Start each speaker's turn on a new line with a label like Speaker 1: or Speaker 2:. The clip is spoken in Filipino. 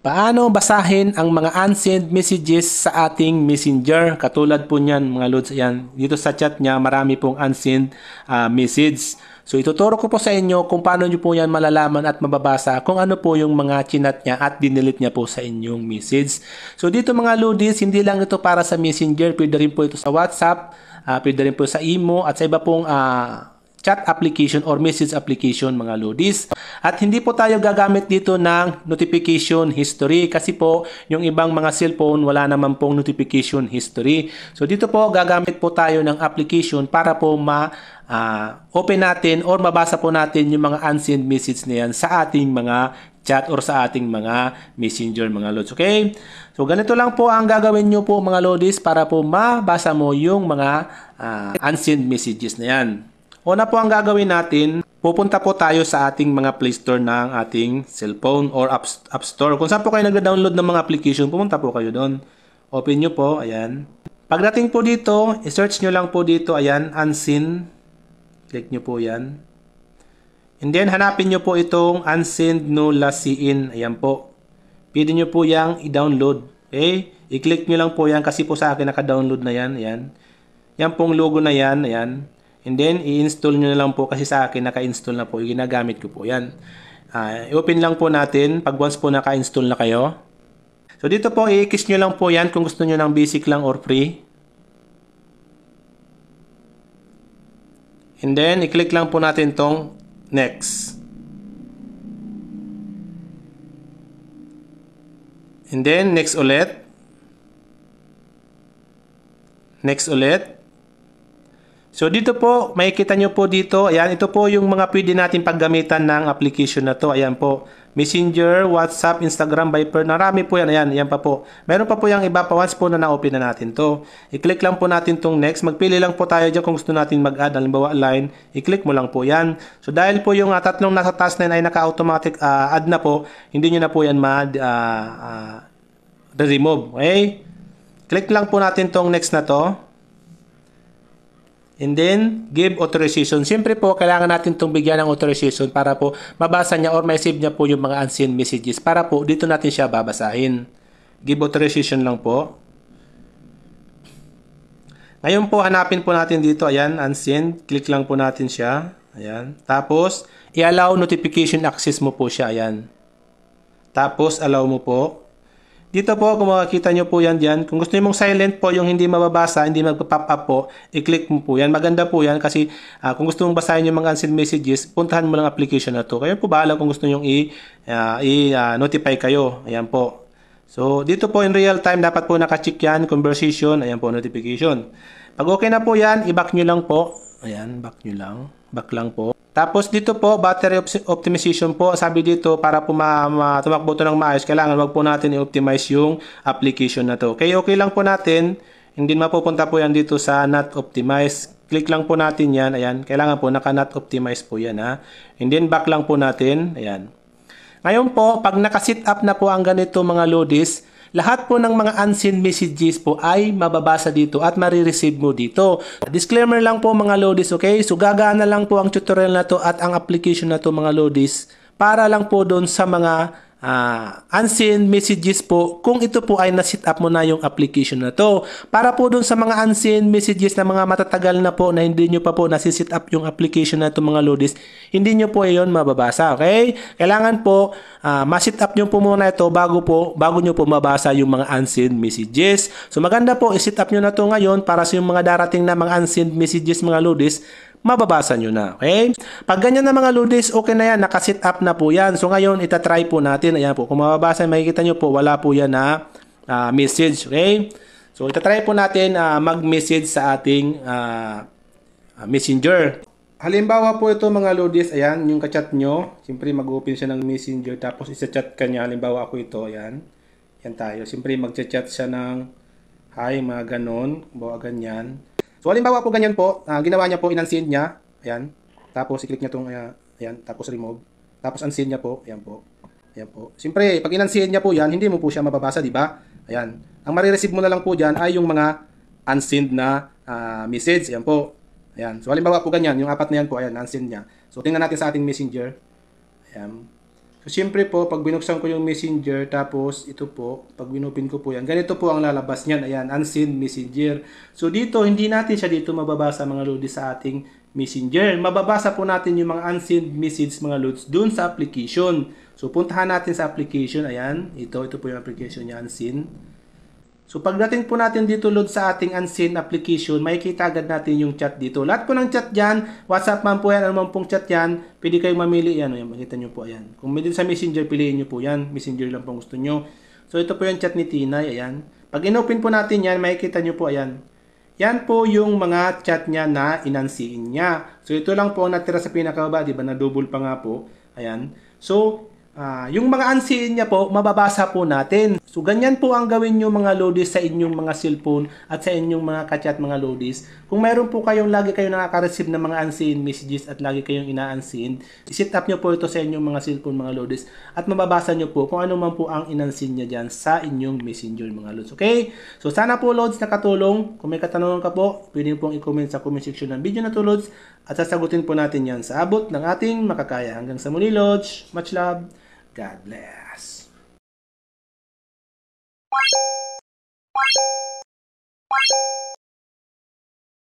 Speaker 1: Paano basahin ang mga unsend messages sa ating messenger? Katulad po niyan mga lods, ayan. Dito sa chat niya, marami pong unsend message. So ituturo ko po sa inyo kung paano nyo po yan malalaman at mababasa kung ano po yung mga chinat niya at dinilit niya po sa inyong message. So dito mga lodis, hindi lang ito para sa messenger, pwede rin po ito sa WhatsApp, pwede rin po sa Imo at sa iba pong chat application or message application mga lodis. At hindi po tayo gagamit dito ng notification history kasi po yung ibang mga cellphone wala naman pong notification history. So dito po gagamit po tayo ng application para po open natin or mabasa po natin yung mga unsend message na yan sa ating mga chat or sa ating mga messenger mga lods. Okay? So ganito lang po ang gagawin nyo po mga lodis para po mabasa mo yung mga unsend messages na yan. Una po ang gagawin natin, pupunta po tayo sa ating mga Play Store ng ating cellphone or App Store. Kung saan po kayo nag-download ng mga application, pumunta po kayo doon. Open nyo po, ayan. Pagdating po dito, i-search nyo lang po dito, ayan, unsend. Click nyo po yan. And then, hanapin nyo po itong unsend no lasiin. Ayan po. Pwede nyo po yang i-download. Okay? I-click nyo lang po yan kasi po sa akin naka-download na yan. Ayan. Yan pong logo na yan. Ayan. And then, i-install nyo na lang po kasi sa akin naka-install na po. Ginagamit ko po yan. I-open lang po natin pag once po naka-install na kayo. So, dito po, i-kiss nyo lang po yan kung gusto nyo ng basic lang or free. And then, i-click lang po natin tong next. And then, next ulit. Next ulit. So dito po, makikita nyo po dito, ayan, ito po yung mga pwede natin paggamitan ng application na to. Ayan po, Messenger, WhatsApp, Instagram, Viber, narami po yan. Ayan, ayan pa po. Meron pa po yung iba pa once po na na-open na natin to. I-click lang po natin tong next. Magpili lang po tayo dyan kung gusto natin mag-add. Halimbawa, line, i-click mo lang po yan. So dahil po yung tatlong nasa task na yan ay naka-automatic add na po, hindi nyo na po yan remove. Okay? Click lang po natin tong next na to. And then, give authorization. Siyempre po, kailangan natin itong bigyan ng authorization para po mabasa niya or may save niya po yung mga unsend messages para po dito natin siya babasahin. Give authorization lang po. Ngayon po, hanapin po natin dito. Ayan, unsend. Click lang po natin siya. Ayan. Tapos, i-allow notification access mo po siya. Ayan. Tapos, allow mo po. Dito po, kung makikita nyo po yan dyan, kung gusto nyo mong silent po, yung hindi mababasa, hindi magpa-pop up po, i-click mo po yan. Maganda po yan kasi kung gusto mong basahin yung mga unsend messages, puntahan mo lang application na to. Kayo po bahala kung gusto nyo i-notify kayo. Ayan po. So, dito po in real time, dapat po nakacheck yan, conversation, ayan po, notification. Pag okay na po yan, i-back nyo lang po. Ayan, back nyo lang. Back lang po. Tapos dito po, battery optimization po. Sabi dito, para po tumakbo ito ng maayos, kailangan wag po natin i-optimize yung application na to. Okay, okay lang po natin. Hindi mapupunta po yan dito sa not optimize. Click lang po natin yan. Ayan, kailangan po naka not optimize po yan ha. And then back lang po natin. Ayan. Ngayon po, pag naka-sit up na po ang ganito mga lodis, lahat po ng mga unsend messages po ay mababasa dito at marireceive mo dito. Disclaimer lang po mga lodis, okay? So gagana lang po ang tutorial na to at ang application na to mga lodis para lang po doon sa mga unsend messages po kung ito po ay na-set up mo na yung application na to. Para po doon sa mga unsend messages na mga matatagal na po na hindi nyo pa po nasi-set up yung application na to mga lodis, hindi nyo po yon mababasa, okay? Kailangan po ma-set up nyo po muna ito bago nyo po mabasa yung mga unsend messages. So maganda po i-set up nyo na to ngayon para sa yung mga darating na mga unsend messages mga lodis, mababasa nyo na. Okay? Pag ganyan na mga lodis, okay na yan. Nakasit up na po yan. So ngayon, itatry po natin. Ayan po. Kung mababasa, makikita nyo po, wala po yan na message. Okay? So itatry po natin mag-message sa ating messenger. Halimbawa po ito mga lodis, ayan, yung kachat nyo. Siyempre mag-open siya ng messenger. Tapos isa-chat ka niya. Halimbawa ako ito, ayan. Yan tayo. Siyempre mag-chat siya ng hi, mga ganon. Bawa ganyan. So, halimbawa po ganyan po, ginawa niya po, in-unsend niya, ayan, tapos i-click niya itong, ayan, tapos remove, tapos unsend niya po, ayan po, ayan po. Siyempre, pag in-unsend niya po yan, hindi mo po siya mababasa, di ba? Ayan, ang marireceive mo na lang po dyan ay yung mga unsend na message, ayan po, ayan. So, halimbawa po ganyan, yung apat na yan po, ayan, unsend niya. So, tingnan natin sa ating messenger, ayan. So, siyempre po, pag binuksan ko yung messenger, tapos ito po, pag binupin ko po yan, ganito po ang lalabas niyan. Ayan, unseen messenger. So, dito, hindi natin siya dito mababasa mga lodi sa ating messenger. Mababasa po natin yung mga unseen message mga lods dun sa application. So, puntahan natin sa application. Ayan, ito po yung application niya, unseen. So pagdating po natin dito load sa ating unseen application, makikita agad natin yung chat dito. Lahat po ng chat dyan, WhatsApp man po yan, ano man pong chat yan, pwede kayong mamili yan. Ayan, makita nyo po, ayan. Kung may din sa Messenger, piliin nyo po yan. Messenger lang po gusto nyo. So ito po yung chat ni Tinay, ayan. Pag inopen po natin yan, makikita nyo po, ayan. Yan po yung mga chat niya na inansiin niya. So ito lang po ang natira sa pinakababa, di ba? Na double pa nga po. Ayan. So, yung mga unseen niya po, mababasa po natin. So, ganyan po ang gawin nyo mga lodis sa inyong mga cellphone at sa inyong mga kachat mga lodis. Kung mayroon po kayong lagi kayong nakaka-receive ng mga unseen messages at lagi kayong ina-unseen, iset up nyo po ito sa inyong mga cellphone mga lodis at mababasa nyo po kung ano man po ang inanseen niya dyan sa inyong messenger mga lods. Okay? So, sana po lods nakatulong. Kung may katanungan ka po, pwede pong i-comment sa comment section ng video na to lods at sasagutin po natin yan sa abot ng ating makakaya. Hanggang sa muli lods. Much love. God bless.